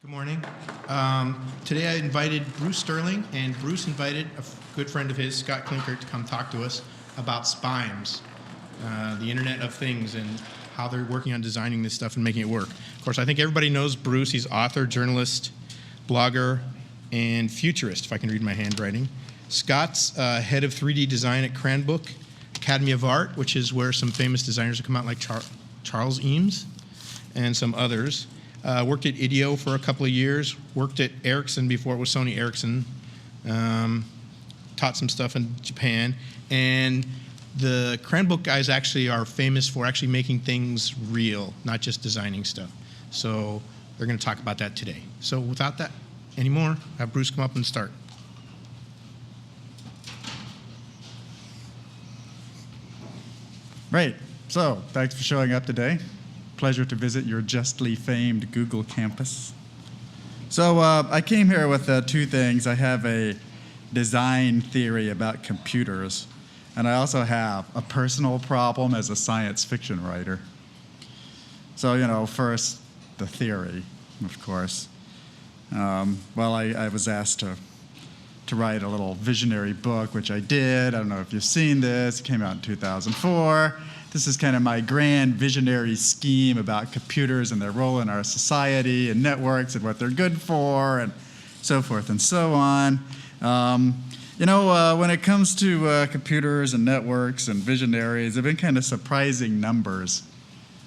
Good morning. Today I invited Bruce Sterling, and Bruce invited a good friend of his, Scott Klinkert, to come talk to us about SPIMES, the Internet of Things, and how they're working on designing this stuff and making it work. Of course, I think everybody knows Bruce. He's author, journalist, blogger, and futurist, if I can read my handwriting. Scott's head of 3D design at Cranbrook Academy of Art, which is where some famous designers have come out, like Charles Eames and some others. Worked at IDEO for a couple of years, worked at Ericsson before it was Sony Ericsson, taught some stuff in Japan, and the Cranbrook guys actually are famous for actually making things real, not just designing stuff. So they're going to talk about that today. So without that anymore, have Bruce come up and start. Right. So thanks for showing up today. Pleasure to visit your justly famed Google campus. So I came here with two things. I have a design theory about computers, and I also have a personal problem as a science fiction writer. So, first, the theory, of course. I was asked to write a little visionary book, which I did. I don't know if you've seen this. It came out in 2004. This is kind of my grand visionary scheme about computers and their role in our society and networks and what they're good for and so forth and so on. When it comes to computers and networks and visionaries, there have been kind of surprising numbers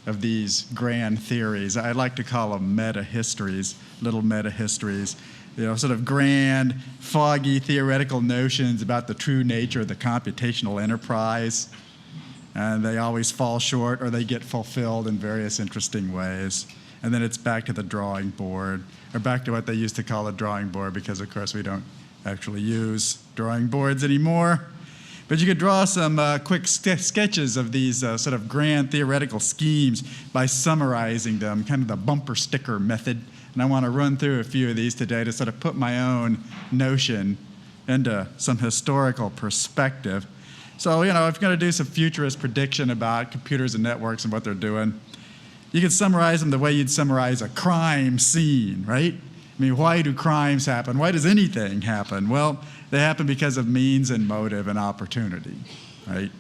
of these grand theories. I like to call them meta-histories, little meta-histories. Sort of grand, foggy, theoretical notions about the true nature of the computational enterprise. And they always fall short or they get fulfilled in various interesting ways. And then it's back to the drawing board, or back to what they used to call the drawing board, because, of course, we don't actually use drawing boards anymore. But you could draw some quick sketches of these sort of grand theoretical schemes by summarizing them, kind of the bumper sticker method. And I want to run through a few of these today to sort of put my own notion into some historical perspective. So, if you're going to do some futurist prediction about computers and networks and what they're doing, you could summarize them the way you'd summarize a crime scene, right? I mean, why do crimes happen? Why does anything happen? Well, they happen because of means and motive and opportunity, right?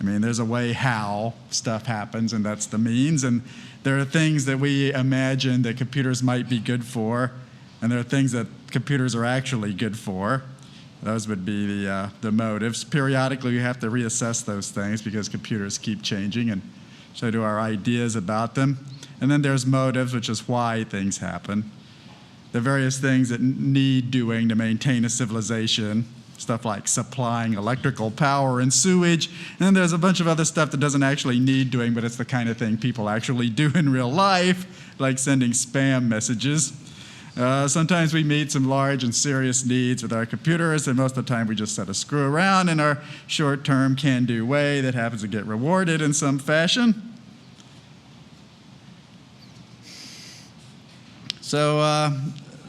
I mean, there's a way how stuff happens, and that's the means. And there are things that we imagine that computers might be good for, and there are things that computers are actually good for. Those would be the motives. Periodically, we have to reassess those things because computers keep changing, and so do our ideas about them. And then there's motives, which is why things happen. The various things that need doing to maintain a civilization, stuff like supplying electrical power and sewage. And then there's a bunch of other stuff that doesn't actually need doing, but it's the kind of thing people actually do in real life, like sending spam messages. Sometimes we meet some large and serious needs with our computers, and most of the time we just sort of screw around in our short-term can-do way that happens to get rewarded in some fashion. So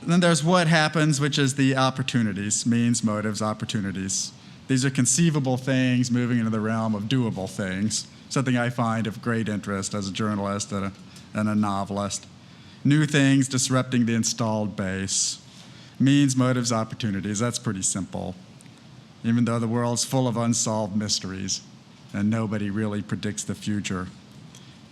then there's what happens, which is the opportunities, means, motives, opportunities. These are conceivable things moving into the realm of doable things, something I find of great interest as a journalist and a novelist. New things disrupting the installed base. Means, motives, opportunities. That's pretty simple. Even though the world's full of unsolved mysteries and nobody really predicts the future.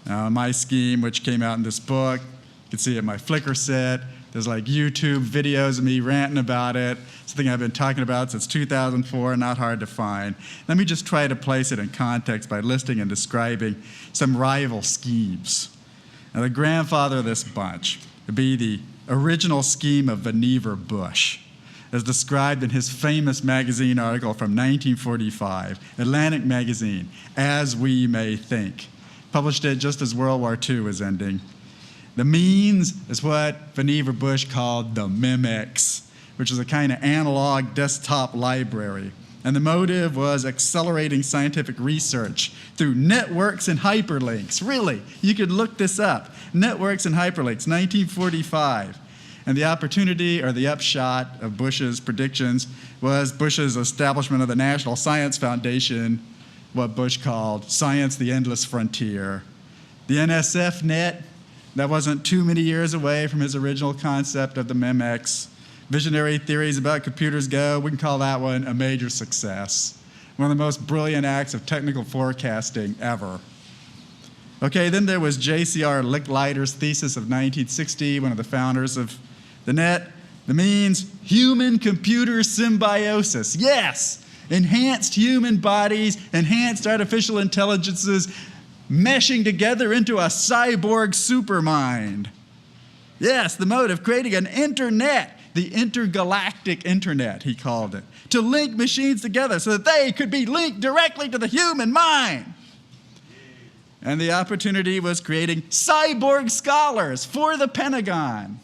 My scheme, which came out in this book, you can see it in my Flickr set. There's like YouTube videos of me ranting about it, something I've been talking about since 2004, not hard to find. Let me just try to place it in context by listing and describing some rival schemes. Now, the grandfather of this bunch would be the original scheme of Vannevar Bush, as described in his famous magazine article from 1945, Atlantic Magazine, As We May Think. Published it just as World War II was ending. The means is what Vannevar Bush called the Memex, which is a kind of analog desktop library. And the motive was accelerating scientific research through networks and hyperlinks. Really, you could look this up. Networks and hyperlinks, 1945. And the opportunity, or the upshot of Bush's predictions, was Bush's establishment of the National Science Foundation, what Bush called Science, the Endless Frontier. The NSF net, That wasn't too many years away from his original concept of the MEMX. Visionary theories about computers go, we can call that one a major success. One of the most brilliant acts of technical forecasting ever. Okay, then there was J.C.R. Licklider's thesis of 1960, one of the founders of the net. The means human-computer symbiosis. Yes, enhanced human bodies, enhanced artificial intelligences, meshing together into a cyborg supermind. Yes, the motive, creating an internet, the intergalactic internet, he called it, to link machines together so that they could be linked directly to the human mind. And the opportunity was creating cyborg scholars for the Pentagon.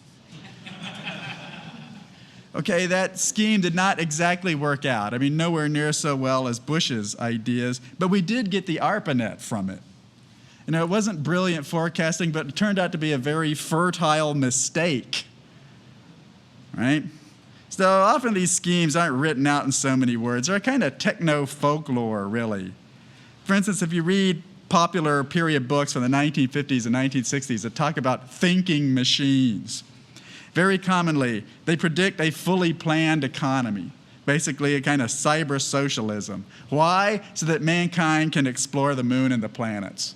Okay, that scheme did not exactly work out. I mean, nowhere near so well as Bush's ideas, but we did get the ARPANET from it. You know, it wasn't brilliant forecasting, but it turned out to be a very fertile mistake, right? So often these schemes aren't written out in so many words. They're kind of techno-folklore, really. For instance, if you read popular period books from the 1950s and 1960s that talk about thinking machines, very commonly, they predict a fully planned economy, basically a kind of cyber socialism. Why? So that mankind can explore the moon and the planets.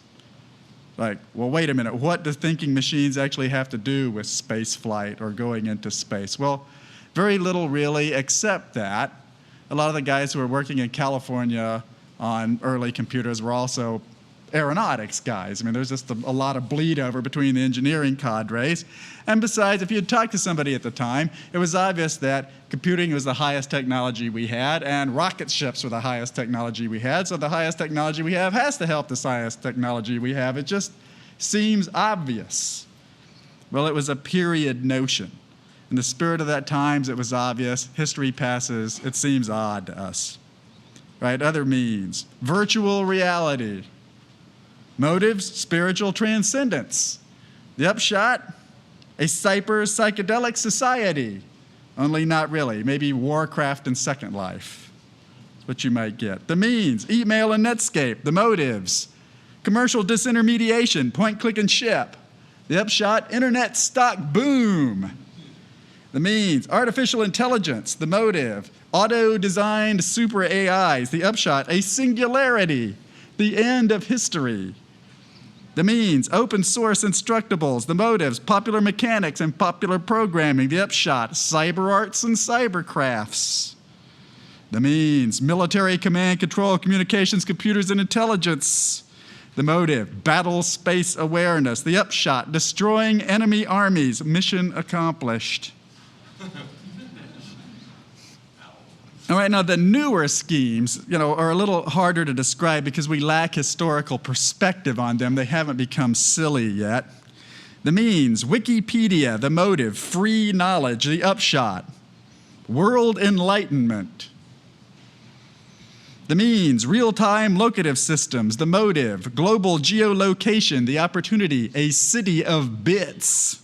Like, well, wait a minute, what do thinking machines actually have to do with space flight or going into space? Well, very little really, except that a lot of the guys who were working in California on early computers were also aeronautics guys. I mean, there's just a lot of bleed over between the engineering cadres. And besides, if you had talked to somebody at the time, it was obvious that computing was the highest technology we had, and rocket ships were the highest technology we had. So the highest technology we have has to help the highest technology we have. It just seems obvious. Well, it was a period notion. In the spirit of that times, it was obvious. History passes. It seems odd to us. Right? Other means. Virtual reality. Motives, spiritual transcendence. The upshot, a cyber psychedelic society. Only not really. Maybe Warcraft and Second Life. That's what you might get. The means, email and Netscape. The motives, commercial disintermediation, point, click, and ship. The upshot, internet stock boom. The means, artificial intelligence. The motive, auto-designed super AIs. The upshot, a singularity. The end of history. The means, open source instructables. The motives, popular mechanics and popular programming. The upshot, cyber arts and cybercrafts. The means, military command control, communications, computers, and intelligence. The motive, battle space awareness. The upshot, destroying enemy armies. Mission accomplished. All right, now the newer schemes, are a little harder to describe because we lack historical perspective on them. They haven't become silly yet. The means, Wikipedia. The motive, free knowledge. The upshot, world enlightenment. The means, real-time locative systems. The motive, global geolocation. The opportunity, a city of bits.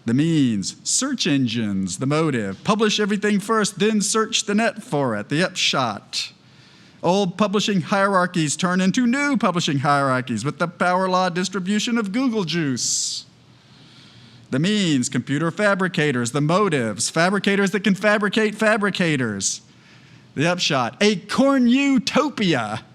The means, search engines. The motive, publish everything first, then search the net for it. The upshot, old publishing hierarchies turn into new publishing hierarchies with the power law distribution of Google Juice. The means, computer fabricators. The motives, fabricators that can fabricate fabricators. The upshot, a corn-utopia.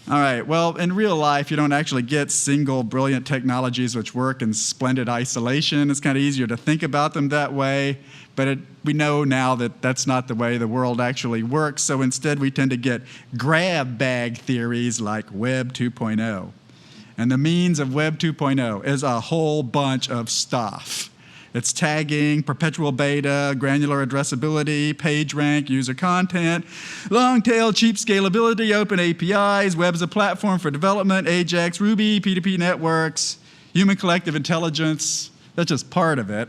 All right, well, in real life, you don't actually get single brilliant technologies which work in splendid isolation. It's kind of easier to think about them that way, but we know now that that's not the way the world actually works, so instead we tend to get grab bag theories like Web 2.0. And the means of Web 2.0 is a whole bunch of stuff. It's tagging, perpetual beta, granular addressability, PageRank, user content, long-tail, cheap scalability, open APIs, web as a platform for development, AJAX, Ruby, P2P networks, human collective intelligence. That's just part of it.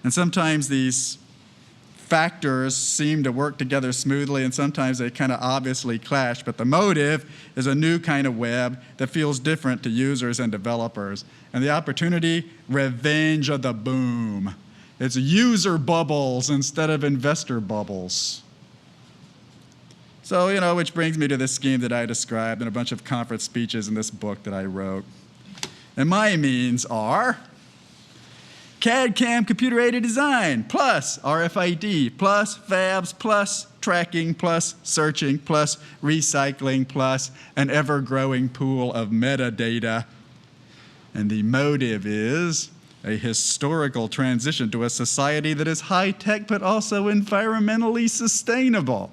And sometimes these factors seem to work together smoothly, and sometimes they kind of obviously clash. But the motive is a new kind of web that feels different to users and developers. And the opportunity, revenge of the boom. It's user bubbles instead of investor bubbles. So, which brings me to this scheme that I described in a bunch of conference speeches in this book that I wrote. And my means are CAD/CAM computer-aided design, plus RFID, plus fabs, plus tracking, plus searching, plus recycling, plus an ever-growing pool of metadata. And the motive is a historical transition to a society that is high-tech but also environmentally sustainable.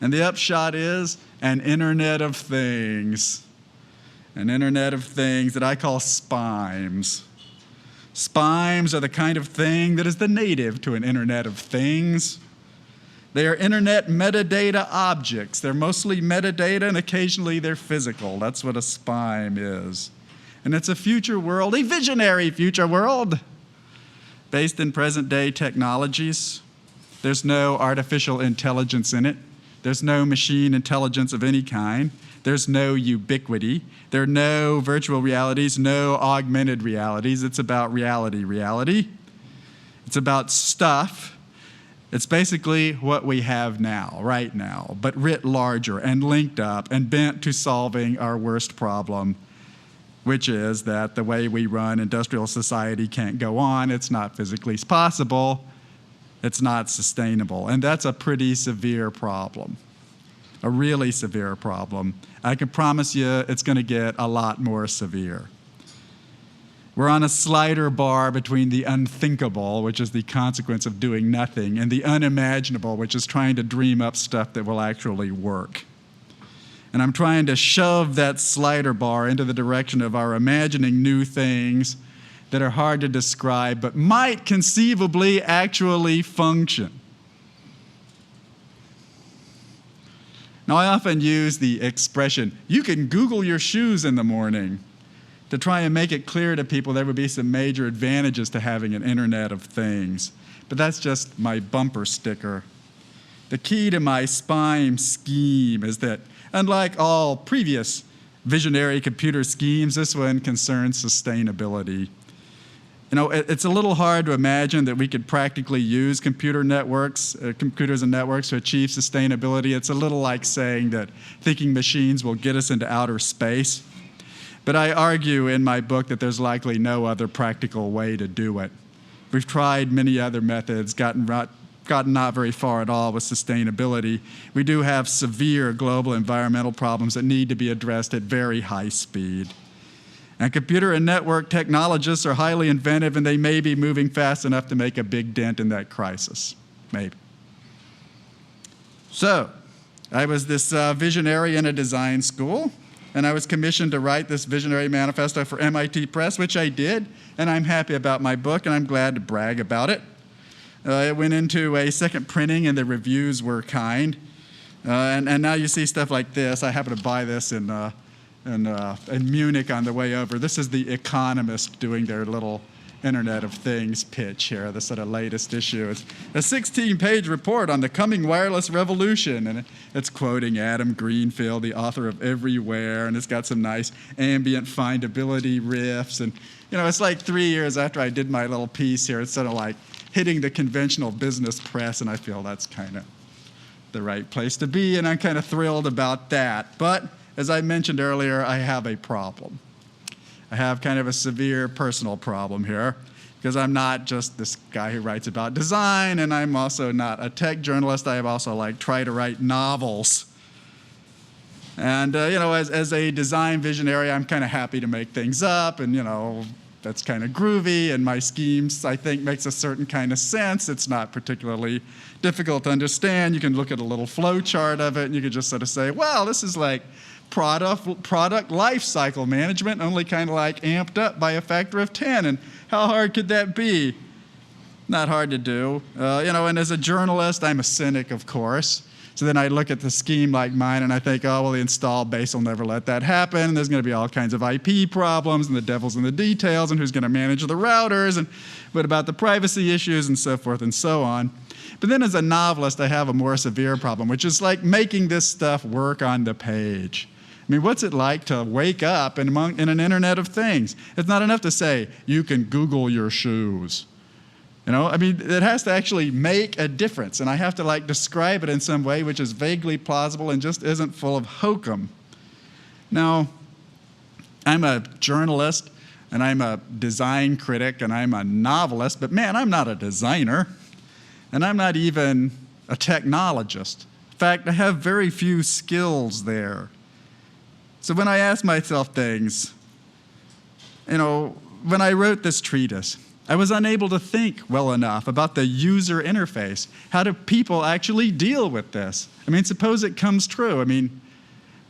And the upshot is an Internet of Things. An Internet of Things that I call SPIMEs. SPIMEs are the kind of thing that is the native to an Internet of Things. They are Internet metadata objects. They're mostly metadata and occasionally they're physical. That's what a SPIME is. And it's a future world, a visionary future world, based in present-day technologies. There's no artificial intelligence in it. There's no machine intelligence of any kind. There's no ubiquity. There are no virtual realities, no augmented realities. It's about reality. It's about stuff. It's basically what we have now, right now, but writ larger and linked up and bent to solving our worst problem, which is that the way we run industrial society can't go on. It's not physically possible. It's not sustainable. And that's a pretty severe problem, a really severe problem. I can promise you it's going to get a lot more severe. We're on a slider bar between the unthinkable, which is the consequence of doing nothing, and the unimaginable, which is trying to dream up stuff that will actually work. And I'm trying to shove that slider bar into the direction of our imagining new things that are hard to describe but might conceivably actually function. Now, I often use the expression, you can Google your shoes in the morning, to try and make it clear to people there would be some major advantages to having an Internet of Things. But that's just my bumper sticker. The key to my SPIME scheme is that, unlike all previous visionary computer schemes, this one concerns sustainability. You know, it's a little hard to imagine that we could practically use computers and networks to achieve sustainability. It's a little like saying that thinking machines will get us into outer space. But I argue in my book that there's likely no other practical way to do it. We've tried many other methods, gotten not very far at all with sustainability. We do have severe global environmental problems that need to be addressed at very high speed. And computer and network technologists are highly inventive, and they may be moving fast enough to make a big dent in that crisis. Maybe. So, I was this visionary in a design school, and I was commissioned to write this visionary manifesto for MIT Press, which I did, and I'm happy about my book, and I'm glad to brag about it. It went into a second printing, and the reviews were kind. And now you see stuff like this. I happen to buy this in Munich on the way over. This is The Economist doing their little Internet of Things pitch here, the sort of latest issue. It's a 16-page report on the coming wireless revolution, and it's quoting Adam Greenfield, the author of Everywhere, and it's got some nice ambient findability riffs. And, you know, it's like 3 years after I did my little piece here. It's sort of like hitting the conventional business press, and I feel that's kind of the right place to be, and I'm kind of thrilled about that. But as I mentioned earlier, I have a problem. I have kind of a severe personal problem here, because I'm not just this guy who writes about design, and I'm also not a tech journalist. I have also tried to write novels. And you know, as a design visionary, I'm kind of happy to make things up, and you know, that's kind of groovy, and my schemes, I think, makes a certain kind of sense. It's not particularly difficult to understand. You can look at a little flow chart of it, and you can just sort of say, well, this is like product life cycle management, only kind of like amped up by a factor of 10. And how hard could that be? Not hard to do. You know, and as a journalist, I'm a cynic, of course. So then I look at the scheme like mine and I think, oh, well, the installed base will never let that happen. There's going to be all kinds of IP problems, and the devil's in the details, and who's going to manage the routers, and what about the privacy issues, and so forth and so on. But then as a novelist, I have a more severe problem, which is like making this stuff work on the page. I mean, what's it like to wake up in an Internet of Things? It's not enough to say, you can Google your shoes. You know, I mean, it has to actually make a difference, and I have to describe it in some way which is vaguely plausible and just isn't full of hokum. Now, I'm a journalist, and I'm a design critic, and I'm a novelist, but man, I'm not a designer, and I'm not even a technologist. In fact, I have very few skills there. So when I ask myself things, when I wrote this treatise, I was unable to think well enough about the user interface. How do people actually deal with this? I mean, suppose it comes true. I mean,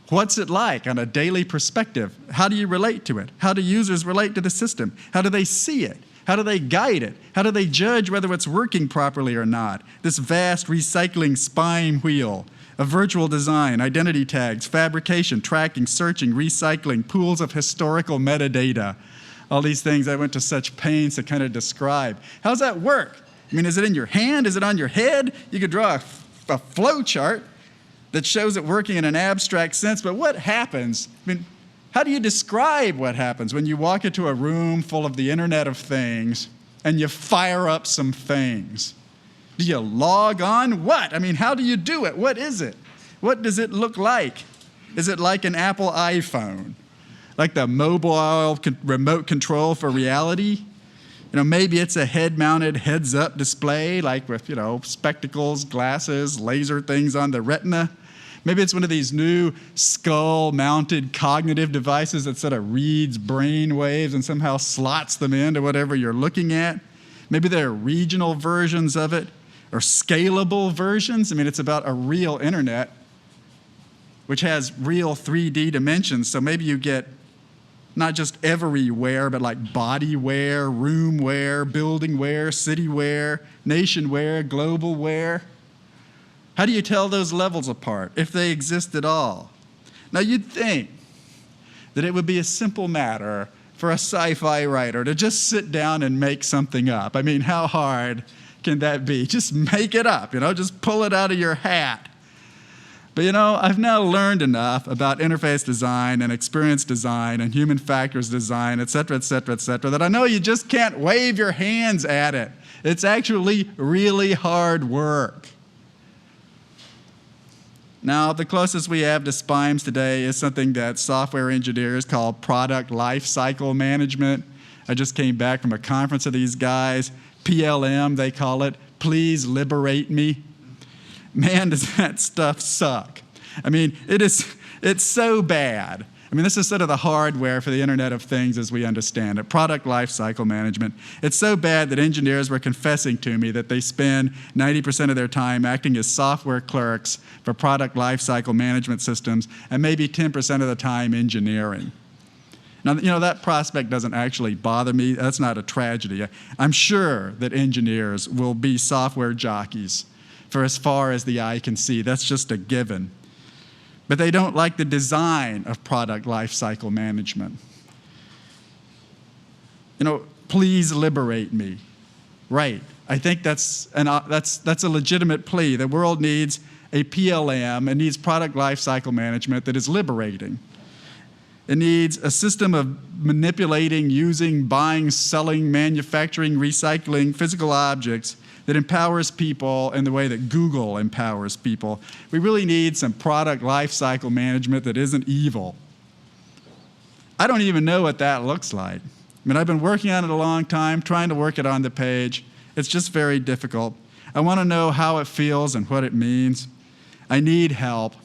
what's it like on a daily perspective? How do you relate to it? How do users relate to the system? How do they see it? How do they guide it? How do they judge whether it's working properly or not? This vast recycling spine wheel of virtual design, identity tags, fabrication, tracking, searching, recycling, pools of historical metadata. All these things I went to such pains to kind of describe. How does that work? I mean, is it in your hand? Is it on your head? You could draw a flow chart that shows it working in an abstract sense, but what happens? I mean, how do you describe what happens when you walk into a room full of the Internet of Things and you fire up some things? Do you log on? What? I mean, how do you do it? What is it? What does it look like? Is it like an Apple iPhone? Like the mobile remote control for reality? Maybe it's a head-mounted heads-up display, like with, spectacles, glasses, laser things on the retina. Maybe it's one of these new skull-mounted cognitive devices that sort of reads brain waves and somehow slots them into whatever you're looking at. Maybe there are regional versions of it or scalable versions. I mean, it's about a real internet which has real 3D dimensions, so maybe you get not just everywhere, but like bodyware, roomware, buildingware, cityware, nationware, globalware. How do you tell those levels apart, if they exist at all? Now, you'd think that it would be a simple matter for a sci-fi writer to just sit down and make something up. I mean, how hard can that be? Just make it up, just pull it out of your hat. But I've now learned enough about interface design and experience design and human factors design, et cetera, that I know you just can't wave your hands at it. It's actually really hard work. Now, the closest we have to SPIMES today is something that software engineers call product lifecycle management. I just came back from a conference of these guys. PLM, they call it. Please liberate me. Man, does that stuff suck. I mean, it's so bad. I mean, this is sort of the hardware for the Internet of Things as we understand it, product lifecycle management. It's so bad that engineers were confessing to me that they spend 90% of their time acting as software clerks for product lifecycle management systems and maybe 10% of the time engineering. Now, that prospect doesn't actually bother me. That's not a tragedy. I'm sure that engineers will be software jockeys for as far as the eye can see. That's just a given. But they don't like the design of product lifecycle management. Please liberate me. Right. I think that's a legitimate plea. The world needs a PLM. It needs product lifecycle management that is liberating. It needs a system of manipulating, using, buying, selling, manufacturing, recycling physical objects that empowers people in the way that Google empowers people. We really need some product lifecycle management that isn't evil. I don't even know what that looks like. I mean, I've been working on it a long time, trying to work it on the page. It's just very difficult. I want to know how it feels and what it means. I need help.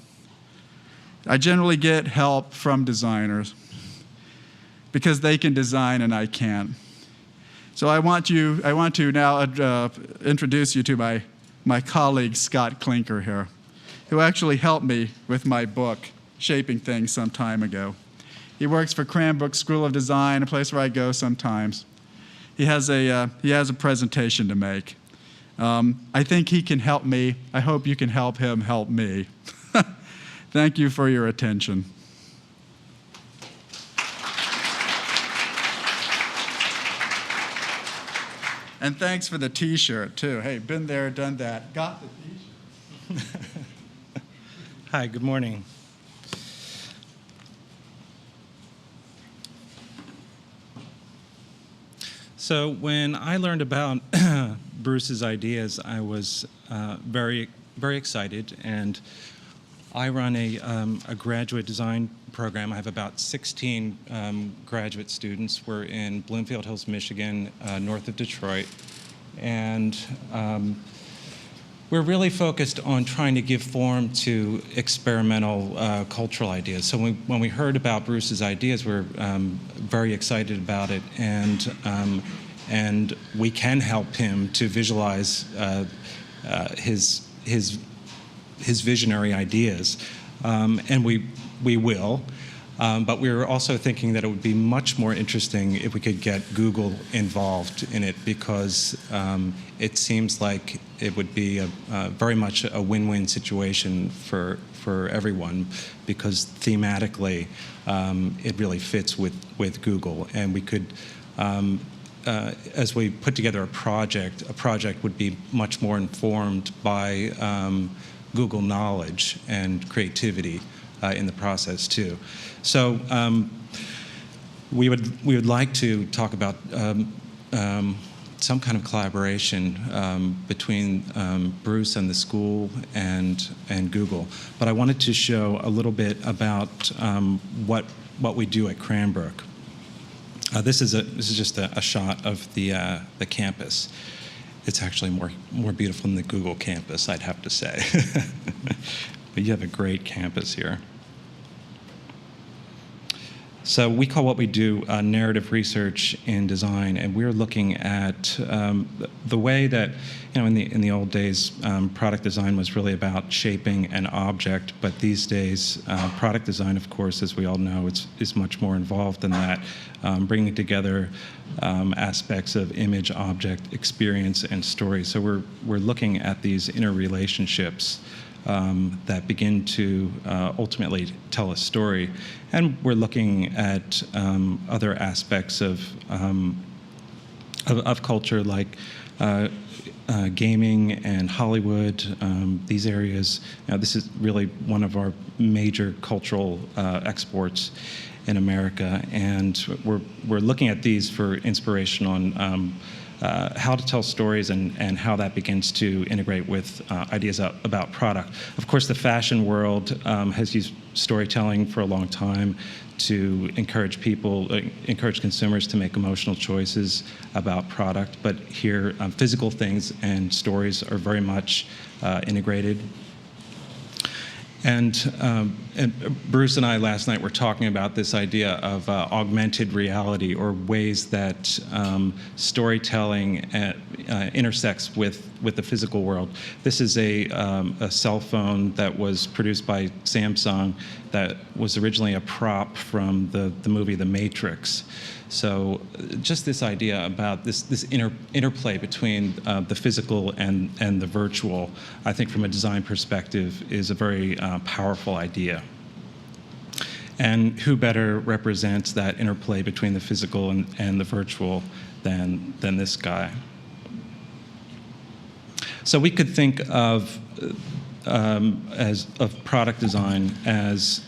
I generally get help from designers because they can design and I can't. So I want to now introduce you to my colleague, Scott Klinker here, who actually helped me with my book, Shaping Things, some time ago. He works for Cranbrook School of Design, a place where I go sometimes. He has a presentation to make. I think he can help me. I hope you can help him help me. Thank you for your attention. And thanks for the T-shirt, too. Hey, been there, done that. Got the T-shirt. Hi, good morning. So when I learned about Bruce's ideas, I was very, very excited. And I run a graduate design program. I have about 16 graduate students. We're in Bloomfield Hills, Michigan, north of Detroit. And we're really focused on trying to give form to experimental cultural ideas. So when we heard about Bruce's ideas, we're very excited about it, and we can help him to visualize his visionary ideas, and we will. But we were also thinking that it would be much more interesting if we could get Google involved in it, because it seems like it would be very much a win-win situation for everyone, because thematically it really fits with Google. And we could, as we put together a project would be much more informed by Google knowledge and creativity in the process too. So we would like to talk about some kind of collaboration between Bruce and the school and Google. But I wanted to show a little bit about what we do at Cranbrook. This is just a shot of the campus. It's actually more beautiful than the Google campus, I'd have to say. But you have a great campus here. So we call what we do narrative research in design, and we're looking at the way that, in the old days, product design was really about shaping an object, but these days, product design, of course, as we all know, is much more involved than that, bringing together aspects of image, object, experience, and story. So we're looking at these interrelationships that begin to ultimately tell a story. And we're looking at other aspects of culture, like gaming and Hollywood, these areas. This is really one of our major cultural exports in America, and we're looking at these for inspiration on how to tell stories and how that begins to integrate with ideas about product. Of course, the fashion world has used storytelling for a long time to encourage consumers to make emotional choices about product. But here, physical things and stories are very much integrated. And Bruce and I last night were talking about this idea of augmented reality, or ways that storytelling intersects with the physical world. This is a cell phone that was produced by Samsung that was originally a prop from the movie The Matrix. So just this idea about this interplay between the physical and the virtual, I think from a design perspective, is a very powerful idea. And who better represents that interplay between the physical and the virtual than this guy? So we could think of product design as,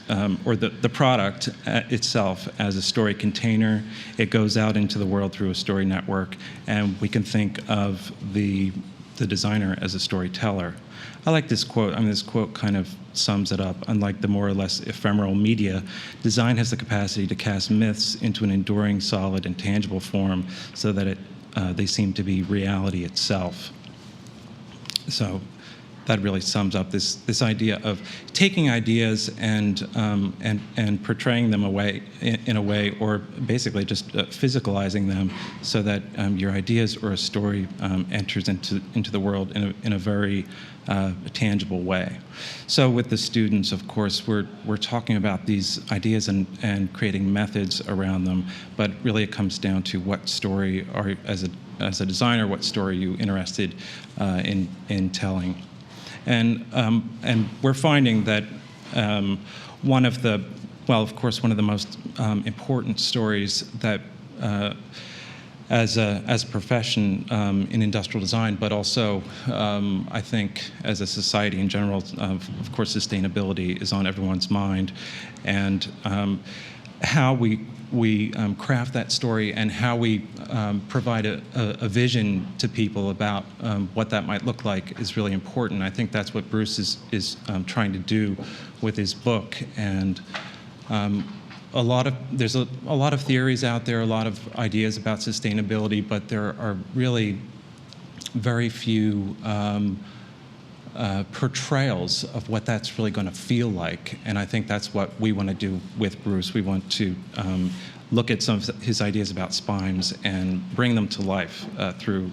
or the product itself as a story container. It goes out into the world through a story network, and we can think of the designer as a storyteller. I like this quote. This quote kind of sums it up. Unlike the more or less ephemeral media, design has the capacity to cast myths into an enduring, solid, and tangible form so that they seem to be reality itself. So that really sums up this idea of taking ideas and portraying them in a way, or basically just physicalizing them, so that your ideas or a story enters into the world in a very tangible way. So with the students, of course, we're talking about these ideas and creating methods around them, but really it comes down to what story as a designer, what story you're interested in telling. And we're finding that one of the most important stories that as a profession in industrial design, but also I think as a society in general, of course, sustainability is on everyone's mind. And how we craft that story and how we provide a vision to people about what that might look like is really important. I think that's what Bruce is trying to do with his book. And there's a lot of theories out there, a lot of ideas about sustainability, but there are really very few portrayals of what that's really going to feel like. And I think that's what we want to do with Bruce. We want to look at some of his ideas about SPIMES and bring them to life through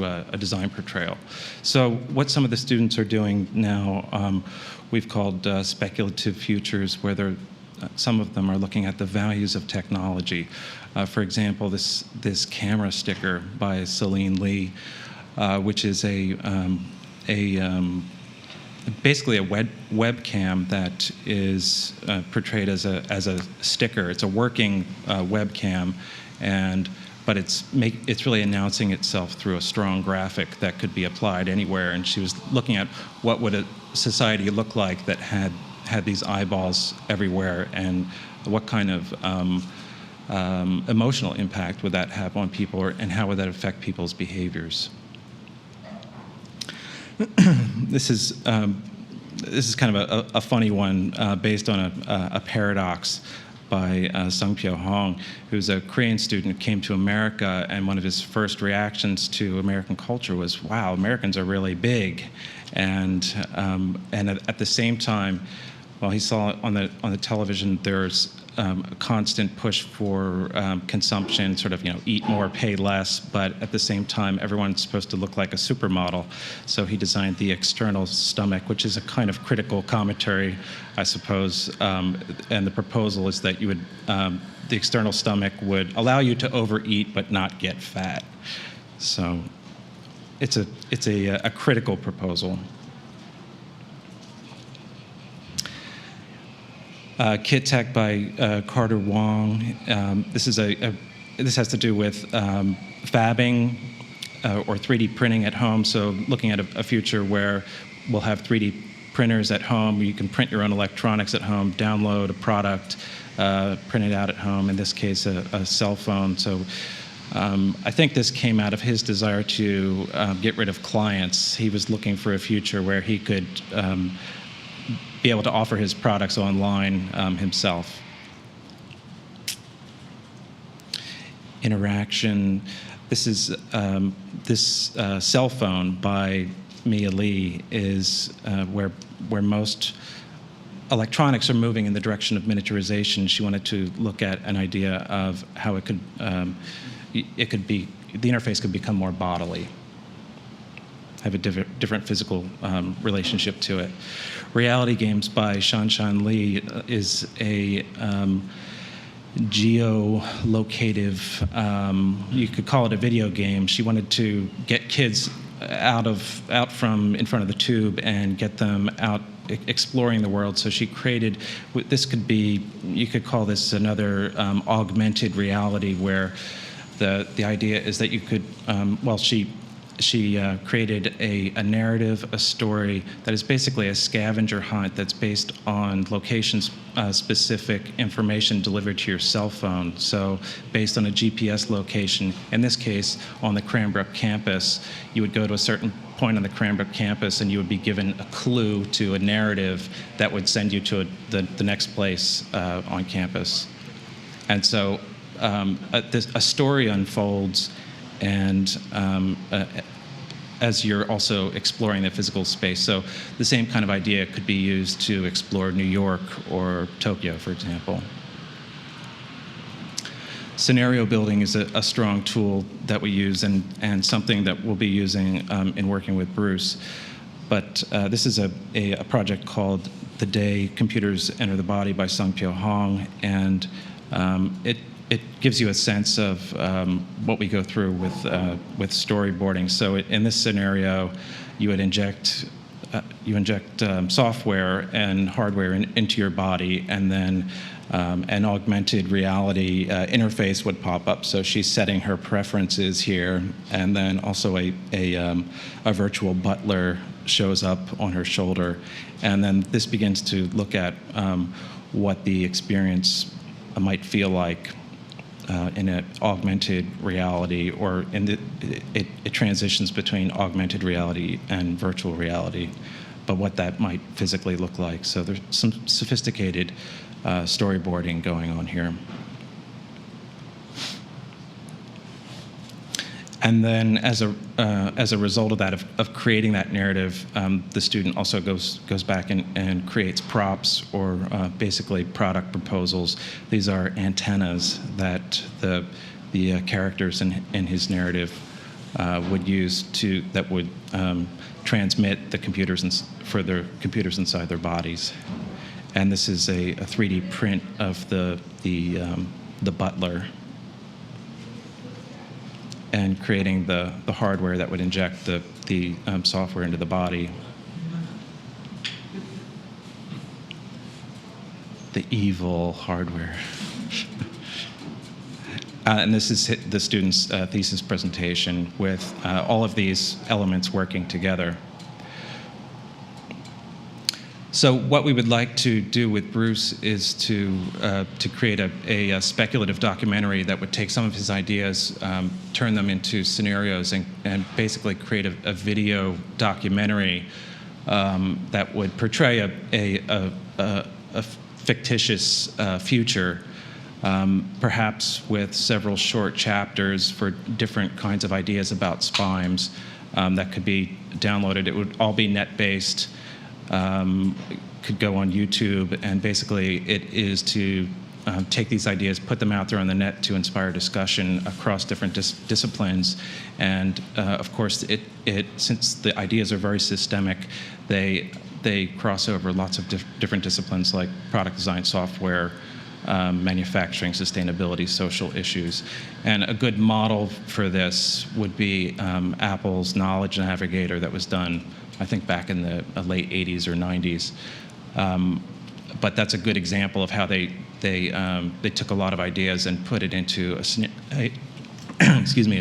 a design portrayal. So what some of the students are doing now, we've called speculative futures, where some of them are looking at the values of technology. For example, this camera sticker by Celine Lee, which is basically a webcam that is portrayed as a sticker. It's a working webcam, but it's really announcing itself through a strong graphic that could be applied anywhere. And she was looking at what would a society look like that had these eyeballs everywhere, and what kind of emotional impact would that have on people, and how would that affect people's behaviors. This is kind of a funny one based on a paradox by Sung-Pyo Hong, who's a Korean student who came to America, and one of his first reactions to American culture was, wow, Americans are really big. And at the same time, well, he saw on the television there's a constant push for consumption, sort of, eat more, pay less, but at the same time, everyone's supposed to look like a supermodel. So he designed the external stomach, which is a kind of critical commentary, I suppose. And the proposal is that the external stomach would allow you to overeat but not get fat. So it's a critical proposal. Kit Tech by Carter Wong. This has to do with fabbing or 3D printing at home. So looking at a future where we'll have 3D printers at home. You can print your own electronics at home, download a product, print it out at home. In this case, a cell phone. So I think this came out of his desire to get rid of clients. He was looking for a future where he could be able to offer his products online himself. Interaction. This is this cell phone by Mia Lee is where most electronics are moving in the direction of miniaturization. She wanted to look at an idea of how the interface could become more bodily, have a different physical relationship to it. Reality Games by Shanshan Lee is a geolocative, you could call it a video game. She wanted to get kids out from in front of the tube and get them out exploring the world. So she created, you could call this another augmented reality, where the idea is that you could, she created a narrative, a story that is basically a scavenger hunt that's based on location-specific information delivered to your cell phone. So based on a GPS location, in this case, on the Cranbrook campus, you would go to a certain point on the Cranbrook campus and you would be given a clue to a narrative that would send you to the next place on campus. And so a story unfolds, and as you're also exploring the physical space. So the same kind of idea could be used to explore New York or Tokyo, for example. Scenario building is a strong tool that we use, and something that we'll be using in working with Bruce. But this is a project called The Day Computers Enter the Body by Sung-Pyo Hong, and it gives you a sense of what we go through with storyboarding. So in this scenario, you would inject software and hardware into your body, and then an augmented reality interface would pop up. So she's setting her preferences here, and then also a virtual butler shows up on her shoulder, and then this begins to look at what the experience might feel like in an augmented reality, or it transitions between augmented reality and virtual reality, but what that might physically look like. So there's some sophisticated storyboarding going on here. And then, as a result of that, of creating that narrative, the student also goes back and creates props, or basically product proposals. These are antennas that the characters in his narrative would use that would transmit the computers for their computers inside their bodies. And this is a 3D print of the butler, and creating the hardware that would inject the software into the body. The evil hardware. And this is the student's thesis presentation with all of these elements working together. So what we would like to do with Bruce is to create a speculative documentary that would take some of his ideas, turn them into scenarios, and basically create a video documentary that would portray a fictitious future, perhaps with several short chapters for different kinds of ideas about SPIMES that could be downloaded. It would all be net-based. Could go on YouTube, and basically it is to take these ideas, put them out there on the net to inspire discussion across different disciplines. And of course, since the ideas are very systemic, they cross over lots of different disciplines like product design, software, manufacturing, sustainability, social issues. And a good model for this would be Apple's Knowledge Navigator that was done, I think, back in the late 80s or 90s. But that's a good example of how they took a lot of ideas and put it into a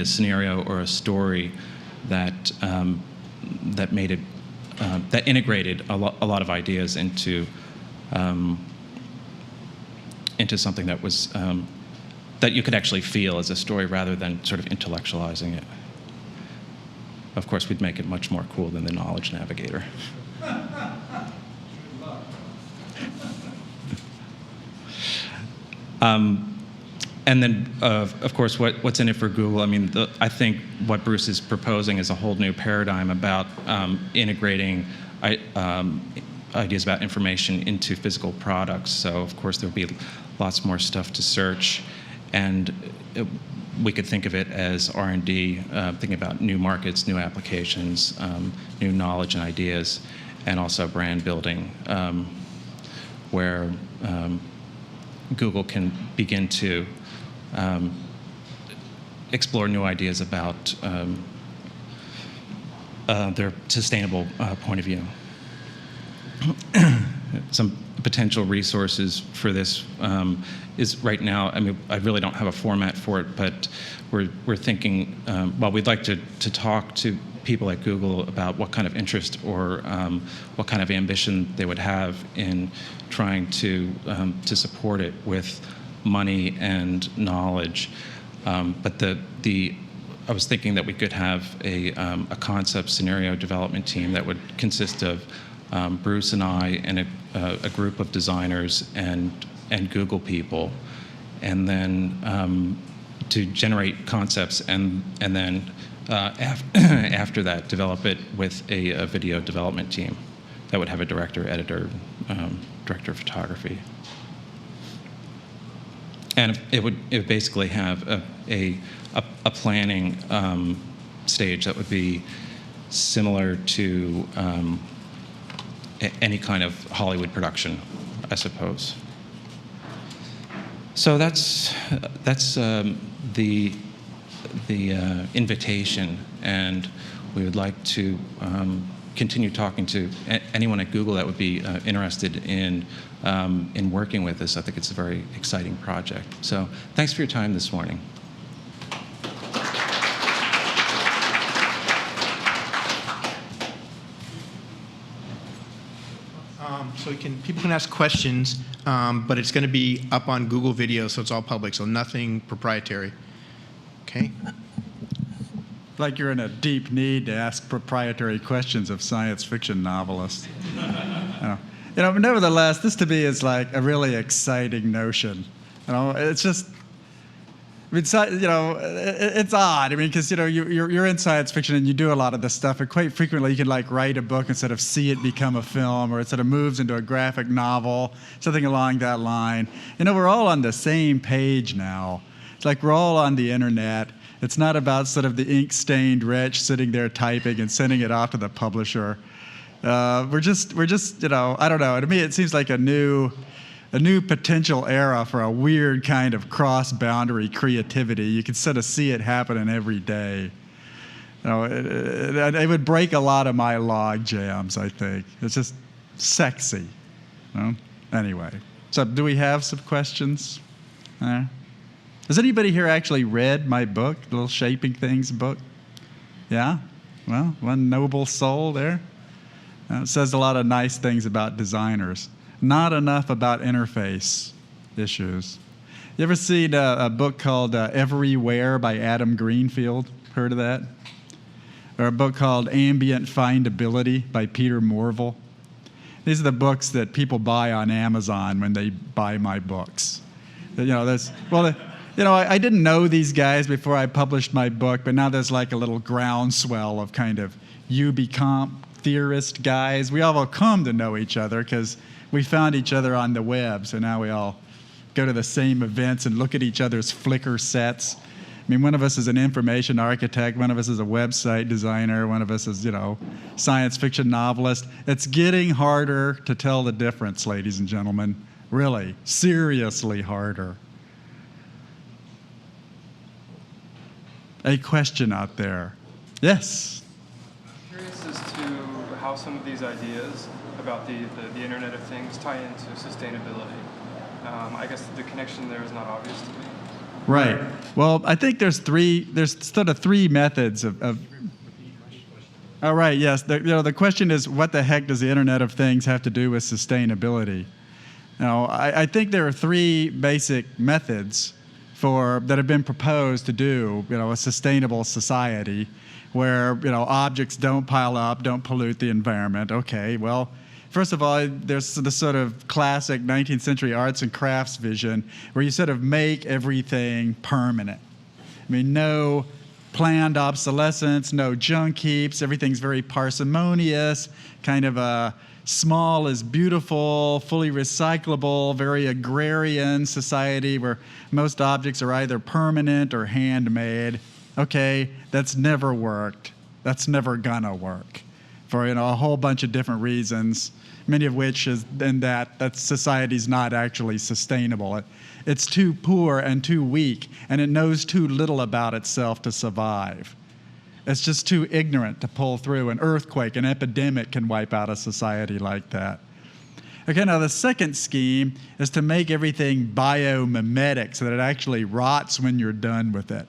scenario or a story that made it that integrated a lot of ideas into something that was that you could actually feel as a story rather than sort of intellectualizing it. Of course, we'd make it much more cool than the Knowledge Navigator. And then, of course, what's in it for Google? I mean, I think what Bruce is proposing is a whole new paradigm about integrating ideas about information into physical products. So, of course, there'll be lots more stuff to search, and we could think of it as R&D, thinking about new markets, new applications, new knowledge and ideas, and also brand building, where Google can begin to explore new ideas about their sustainable point of view. Some potential resources for this is right now, I mean, I really don't have a format for it, but we're thinking, well, we'd like to talk to people at Google about what kind of interest or what kind of ambition they would have in trying to support it with money and knowledge. But I was thinking that we could have a concept scenario development team that would consist of Bruce and I and a group of designers and Google people, and then to generate concepts and then after that develop it with a video development team that would have a director, editor, director of photography. And it would basically have a planning stage that would be similar to any kind of Hollywood production, I suppose. So that's the invitation, and we would like to continue talking to anyone at Google that would be interested in working with us. I think it's a very exciting project. So thanks for your time this morning. So so people can ask questions, but it's going to be up on Google Video, so it's all public, so nothing proprietary. Okay. Like you're in a deep need to ask proprietary questions of science fiction novelists. Nevertheless, this to me is like a really exciting notion. It's just, it's odd. I mean, because you're in science fiction and you do a lot of this stuff, and quite frequently you can like write a book instead of see it become a film, or it sort of moves into a graphic novel, something along that line. We're all on the same page now. It's like we're all on the internet. It's not about sort of the ink-stained rich sitting there typing and sending it off to the publisher. We're just, I don't know. To me, it seems like a new potential era for a weird kind of cross-boundary creativity. You can sort of see it happening every day. It would break a lot of my log jams, I think. It's just sexy. Anyway, so do we have some questions? Has anybody here actually read my book, the Little Shaping Things book? Yeah? Well, one noble soul there. It says a lot of nice things about designers. Not enough about interface issues. You ever seen a book called Everywhere by Adam Greenfield? Heard of that? Or a book called Ambient Findability by Peter Morville? These are the books that people buy on Amazon when they buy my books. I didn't know these guys before I published my book, but now there's like a little groundswell of kind of UbiComp theorist guys. We all come to know each other because we found each other on the web, so now we all go to the same events and look at each other's Flickr sets. I mean, one of us is an information architect, one of us is a website designer, one of us is, science fiction novelist. It's getting harder to tell the difference, ladies and gentlemen. Really, seriously harder. A question out there. Yes? I'm curious as to how some of these ideas about the Internet of Things tie into sustainability. I guess the connection there is not obvious to me. Right. Well, I think there's sort of three methods of Oh, right, yes. The question is, what the heck does the Internet of Things have to do with sustainability? I think there are three basic methods that have been proposed to do, a sustainable society where, objects don't pile up, don't pollute the environment. Okay, well, first of all, there's the sort of classic 19th century arts and crafts vision where you sort of make everything permanent. I mean, no planned obsolescence, no junk heaps, everything's very parsimonious, kind of a small is beautiful, fully recyclable, very agrarian society where most objects are either permanent or handmade. Okay, that's never worked. That's never gonna work for a whole bunch of different reasons, many of which is that society's not actually sustainable. It's too poor and too weak, and it knows too little about itself to survive. It's just too ignorant to pull through. An earthquake, an epidemic can wipe out a society like that. Okay, now the second scheme is to make everything biomimetic so that it actually rots when you're done with it.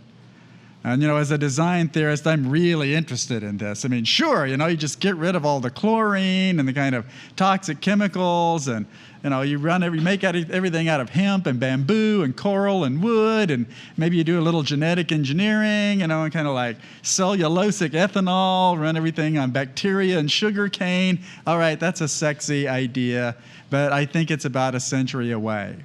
And, as a design theorist, I'm really interested in this. I mean, sure, you just get rid of all the chlorine and the kind of toxic chemicals, and, you make everything out of hemp and bamboo and coral and wood, and maybe you do a little genetic engineering, and kind of like cellulosic ethanol, run everything on bacteria and sugar cane. All right, that's a sexy idea, but I think it's about a century away.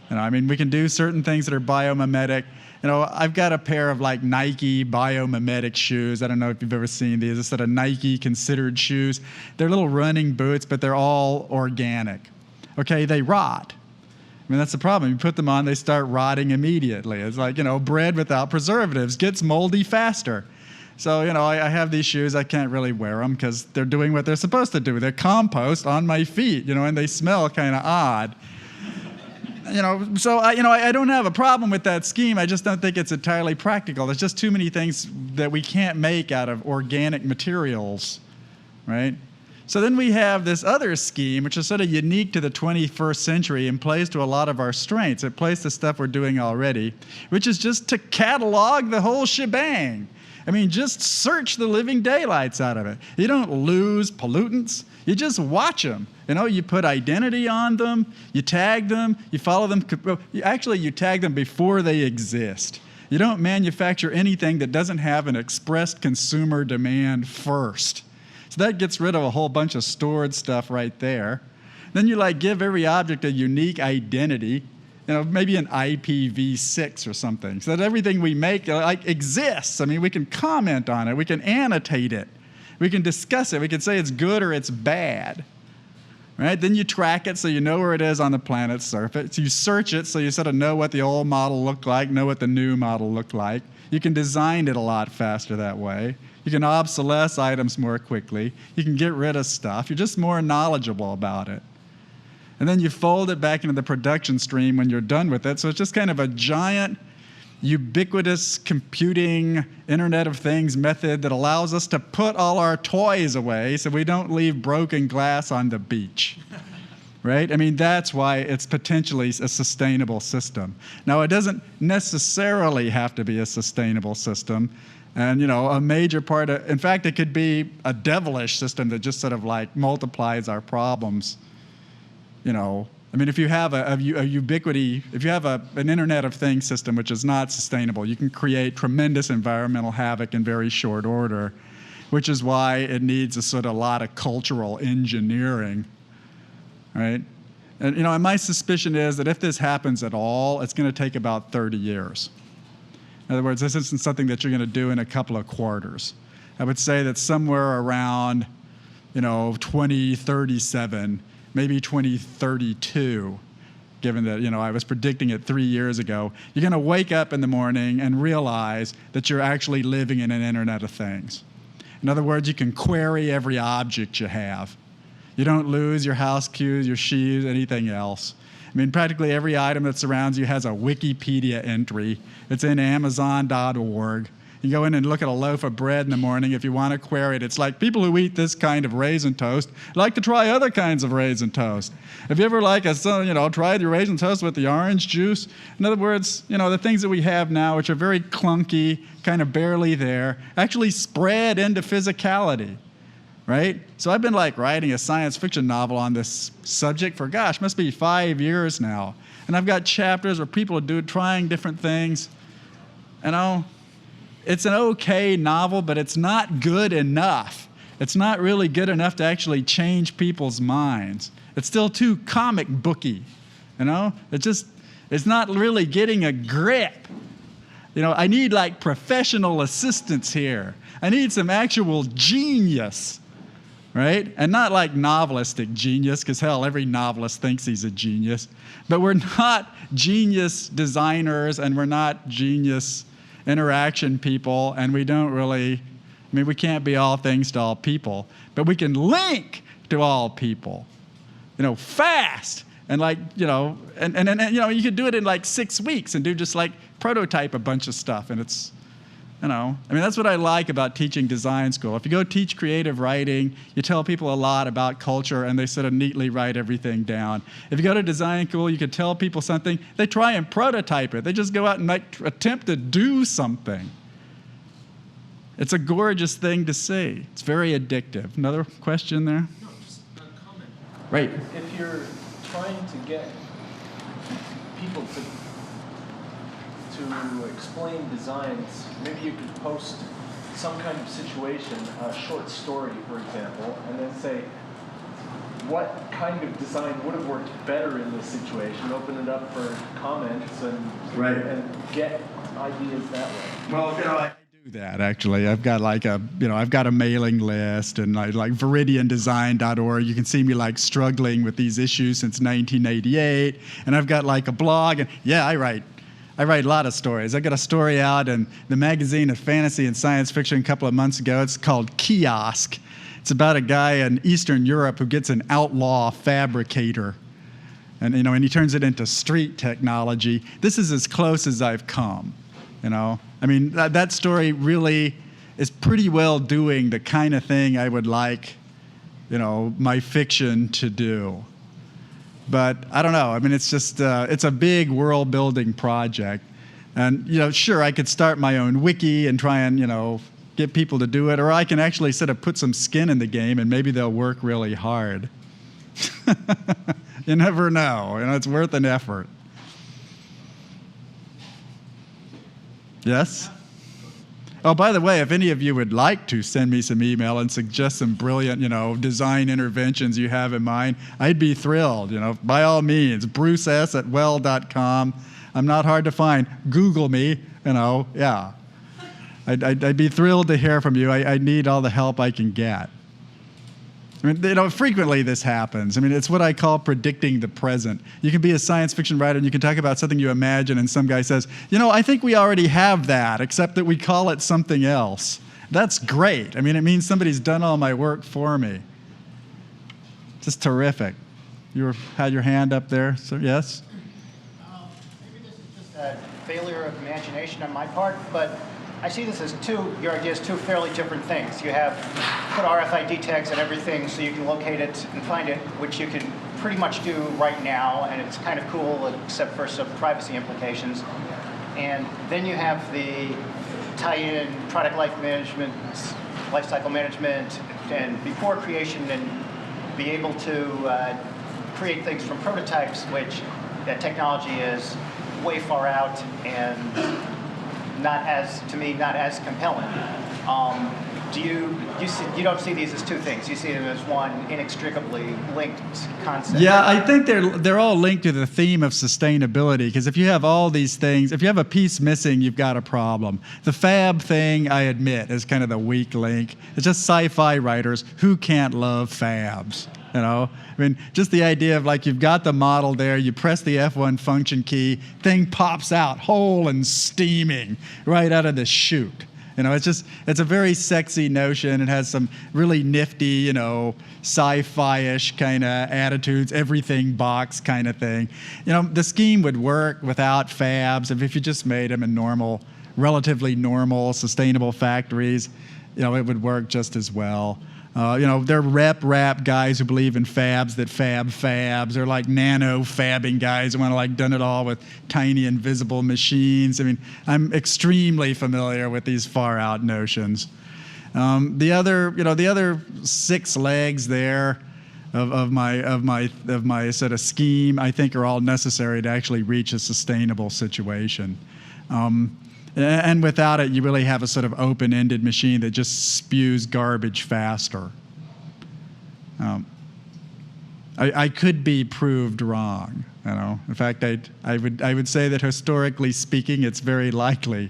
We can do certain things that are biomimetic. I've got a pair of like Nike biomimetic shoes. I don't know if you've ever seen these. It's sort of Nike considered shoes. They're little running boots, but they're all organic. Okay, they rot. That's the problem. You put them on, they start rotting immediately. It's like, bread without preservatives gets moldy faster. So, I have these shoes. I can't really wear them because they're doing what they're supposed to do. They're compost on my feet, and they smell kind of odd. So I don't have a problem with that scheme. I just don't think it's entirely practical. There's just too many things that we can't make out of organic materials, right? So then we have this other scheme, which is sort of unique to the 21st century and plays to a lot of our strengths. It plays to stuff we're doing already, which is just to catalog the whole shebang. I mean, just search the living daylights out of it. You don't lose pollutants. You just watch them. You know, you put identity on them, you tag them, you follow them. Actually, you tag them before they exist. You don't manufacture anything that doesn't have an expressed consumer demand first. So that gets rid of a whole bunch of stored stuff right there. Then you like give every object a unique identity, you know, maybe an IPv6 or something, so that everything we make like exists. I mean, we can comment on it, we can annotate it, we can discuss it, we can say it's good or it's bad. Right? Then you track it so you know where it is on the planet's surface. You search it so you sort of know what the old model looked like, know what the new model looked like. You can design it a lot faster that way. You can obsolesce items more quickly. You can get rid of stuff. You're just more knowledgeable about it. And then you fold it back into the production stream when you're done with it. So it's just kind of a giant, ubiquitous computing Internet of Things method that allows us to put all our toys away so we don't leave broken glass on the beach. Right? I mean, that's why it's potentially a sustainable system. Now, it doesn't necessarily have to be a sustainable system. And, you know, a major part of, in fact, it could be a devilish system that just sort of like multiplies our problems. You know, I mean, if you have a ubiquity, if you have an Internet of Things system which is not sustainable, you can create tremendous environmental havoc in very short order, which is why it needs a sort of lot of cultural engineering, right? And, you know, and my suspicion is that if this happens at all, it's going to take about 30 years. In other words, this isn't something that you're going to do in a couple of quarters. I would say that somewhere around, you know, 2037, maybe 2032, given that, you know, I was predicting it 3 years ago, you're going to wake up in the morning and realize that you're actually living in an Internet of Things. In other words, you can query every object you have. You don't lose your house keys, your shoes, anything else. I mean, practically every item that surrounds you has a Wikipedia entry. It's in Amazon.org. You go in and look at a loaf of bread in the morning if you want to query it. It's like people who eat this kind of raisin toast like to try other kinds of raisin toast. Have you ever tried your raisin toast with the orange juice? In other words, you know, the things that we have now, which are very clunky, kind of barely there, actually spread into physicality, right? So I've been like writing a science fiction novel on this subject for, gosh, must be 5 years now. And I've got chapters where people are trying different things. You know, it's an okay novel, but it's not good enough. It's not really good enough to actually change people's minds. It's still too comic booky, you know? It's not really getting a grip. You know, I need like professional assistance here. I need some actual genius, right? And not like novelistic genius, because hell, every novelist thinks he's a genius. But we're not genius designers, and we're not genius interaction people, and we don't really, I mean, we can't be all things to all people, but we can link to all people, you know, fast. And like, you know, and you know, you could do it in like 6 weeks and do just like prototype a bunch of stuff. And it's, you know, I mean, that's what I like about teaching design school. If you go teach creative writing, you tell people a lot about culture and they sort of neatly write everything down. If you go to design school, you could tell people something, they try and prototype it. They just go out and attempt to do something. It's a gorgeous thing to see. It's very addictive. Another question there? No, just a comment. Right. If you're trying to get people to explain designs, maybe you could post some kind of situation, a short story, for example, and then say, what kind of design would have worked better in this situation? Open it up for comments and get ideas that way. Well, you know, I do that actually. I've got like I've got a mailing list, and like ViridianDesign.org. You can see me like struggling with these issues since 1988, and I've got like a blog, and yeah, I write a lot of stories. I got a story out in the magazine of fantasy and science fiction a couple of months ago. It's called Kiosk. It's about a guy in Eastern Europe who gets an outlaw fabricator, and you know, and he turns it into street technology. This is as close as I've come. You know, I mean, that story really is pretty well doing the kind of thing I would like, you know, my fiction to do. But I don't know. I mean, it's just, it's a big world-building project. And, you know, sure, I could start my own wiki and try and, you know, get people to do it, or I can actually sort of put some skin in the game and maybe they'll work really hard. You never know. It's worth an effort. Yes? Oh, by the way, if any of you would like to send me some email and suggest some brilliant, design interventions you have in mind, I'd be thrilled. By all means, bruces@well.com. I'm not hard to find. Google me, yeah. I'd be thrilled to hear from you. I need all the help I can get. Frequently this happens. It's what I call predicting the present. You can be a science fiction writer and you can talk about something you imagine and some guy says, I think we already have that, except that we call it something else. That's great. It means somebody's done all my work for me. Just terrific. You had your hand up there, so yes? Maybe this is just a failure of imagination on my part, but I see this as your idea is two fairly different things. You have put RFID tags on everything so you can locate it and find it, which you can pretty much do right now, and it's kind of cool except for some privacy implications. And then you have the tie-in product life management, lifecycle management, and before creation, and be able to create things from prototypes, which that technology is way far out and not as compelling. You don't see these as two things. You see them as one inextricably linked concept. Yeah, I think they're all linked to the theme of sustainability, because if you have all these things, if you have a piece missing, you've got a problem. The fab thing, I admit, is kind of the weak link. It's just sci-fi writers who can't love fabs. Just the idea of you've got the model there, you press the F1 function key, thing pops out whole and steaming right out of the chute. It's a very sexy notion. It has some really nifty, sci-fi-ish kind of attitudes, everything box kind of thing. The scheme would work without fabs if you just made them in relatively normal, sustainable factories. It would work just as well. They're rap guys who believe in fabs that fab fabs. They're like nano fabbing guys who want to done it all with tiny invisible machines. I'm extremely familiar with these far out notions. The other 6 legs there of my sort of scheme, I think, are all necessary to actually reach a sustainable situation. And without it, you really have a sort of open-ended machine that just spews garbage faster. I could be proved wrong. In fact, I would say that historically speaking, it's very likely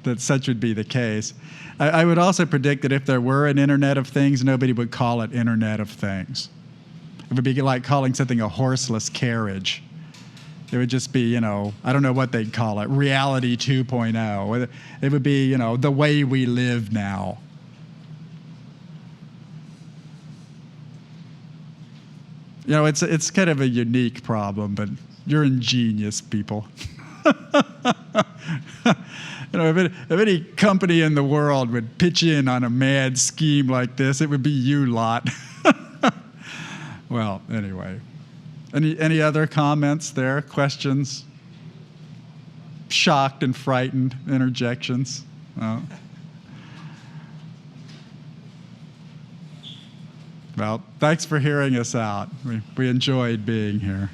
that such would be the case. I would also predict that if there were an Internet of Things, nobody would call it Internet of Things. It would be like calling something a horseless carriage. It would just be, I don't know what they'd call it, reality 2.0. It would be, the way we live now. It's kind of a unique problem, but you're ingenious people. If any company in the world would pitch in on a mad scheme like this, it would be you lot. Well, anyway. Any other comments there? Questions? Shocked and frightened interjections? No? Well, thanks for hearing us out. We enjoyed being here.